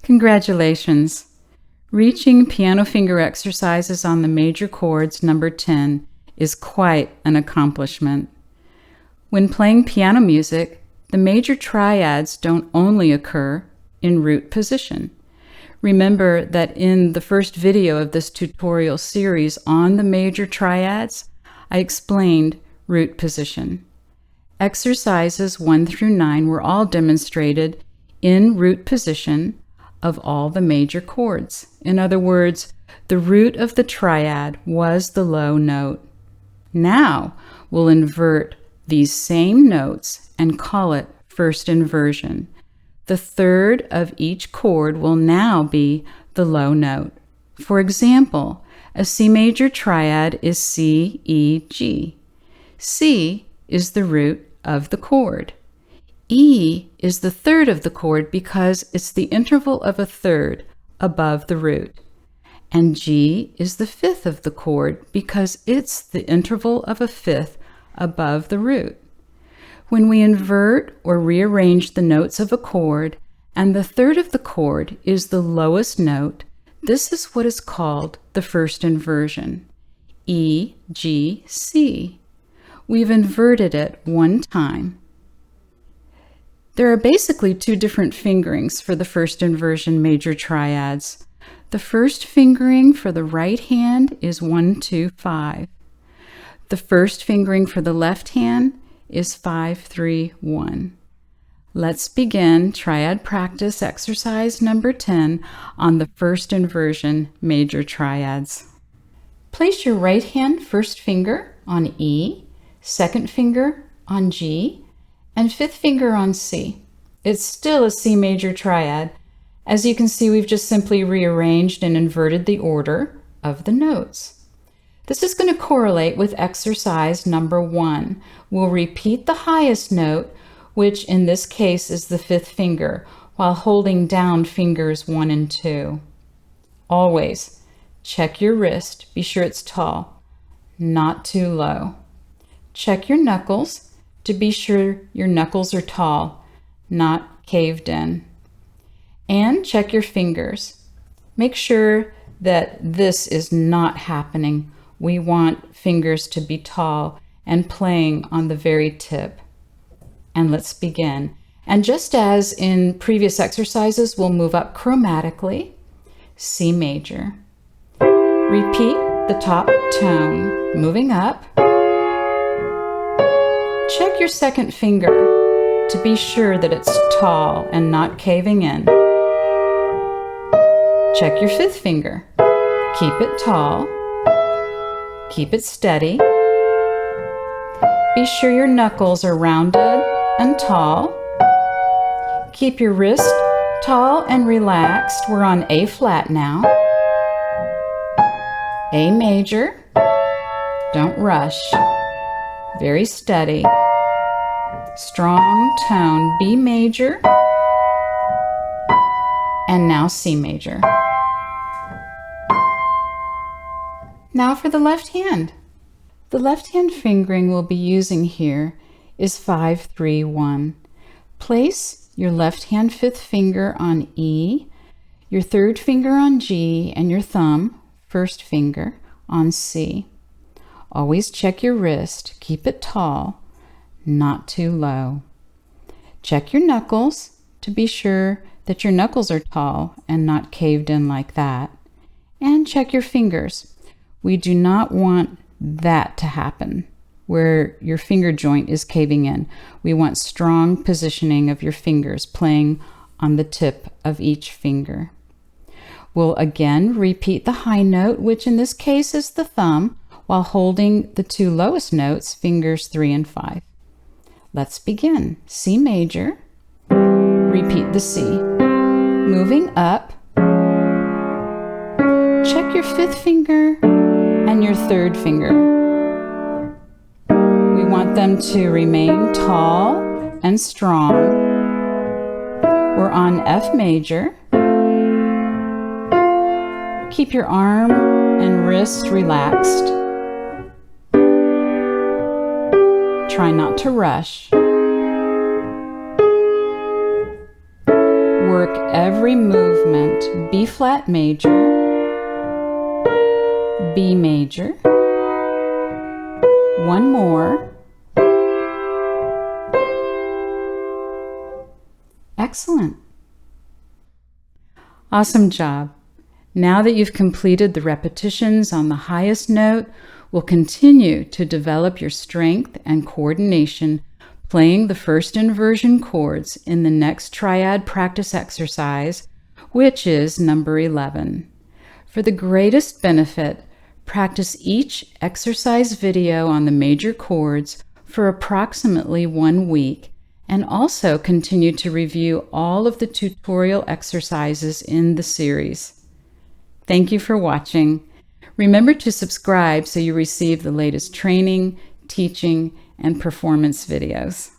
Congratulations! Reaching piano finger exercises on the major chords number 10 is quite an accomplishment. When playing piano music, the major triads don't only occur in root position. Remember that in the first video of this tutorial series on the major triads, I explained root position. Exercises 1 through 9 were all demonstrated in root position of all the major chords. In other words, the root of the triad was the low note. Now we'll invert these same notes and call it first inversion. The third of each chord will now be the low note. For example, a C major triad is C, E, G. C is the root of the chord. E is the third of the chord because it's the interval of a third above the root. And G is the fifth of the chord because it's the interval of a fifth above the root. When we invert or rearrange the notes of a chord and the third of the chord is the lowest note, this is what is called the first inversion. E, G, C. We've inverted it one time. There are basically two different fingerings for the first inversion major triads. The first fingering for the right hand is 1, 2, 5. The first fingering for the left hand is 5, 3, 1. Let's begin triad practice exercise number 10 on the first inversion major triads. Place your right hand first finger on E, second finger on G, and fifth finger on C. It's still a C major triad. As you can see, we've just simply rearranged and inverted the order of the notes. This is going to correlate with exercise number 1. We'll repeat the highest note, which in this case is the fifth finger, while holding down fingers 1 and 2. Always check your wrist, be sure it's tall, not too low. Check your knuckles to be sure your knuckles are tall, not caved in. And check your fingers. Make sure that this is not happening. We want fingers to be tall and playing on the very tip. And let's begin. And just as in previous exercises, we'll move up chromatically. C major. Repeat the top tone, moving up. Check your second finger to be sure that it's tall and not caving in. Check your fifth finger. Keep it tall. Keep it steady. Be sure your knuckles are rounded and tall. Keep your wrist tall and relaxed. We're on A flat now. A major. Don't rush. Very steady. Strong tone, B major. And now C major. Now for the left hand. The left hand fingering we'll be using here is 5, 3, 1. Place your left hand fifth finger on E, your third finger on G, and your thumb, first finger, on C. Always check your wrist, keep it tall, not too low. Check your knuckles to be sure that your knuckles are tall and not caved in like that. And check your fingers. We do not want that to happen, where your finger joint is caving in. We want strong positioning of your fingers playing on the tip of each finger. We'll again repeat the high note, which in this case is the thumb, while holding the two lowest notes, fingers 3 and 5. Let's begin. C major. Repeat the C. Moving up. Check your fifth finger and your third finger. We want them to remain tall and strong. We're on F major. Keep your arm and wrist relaxed. Try not to rush. Work work every movement: B flat major, B major, one more. Excellent. Awesome job. Now that you've completed the repetitions on the highest note, we'll continue to develop your strength and coordination playing the first inversion chords in the next triad practice exercise, which is number 11. For the greatest benefit, practice each exercise video on the major chords for approximately 1 week, and also continue to review all of the tutorial exercises in the series. Thank you for watching. Remember to subscribe so you receive the latest training, teaching, and performance videos.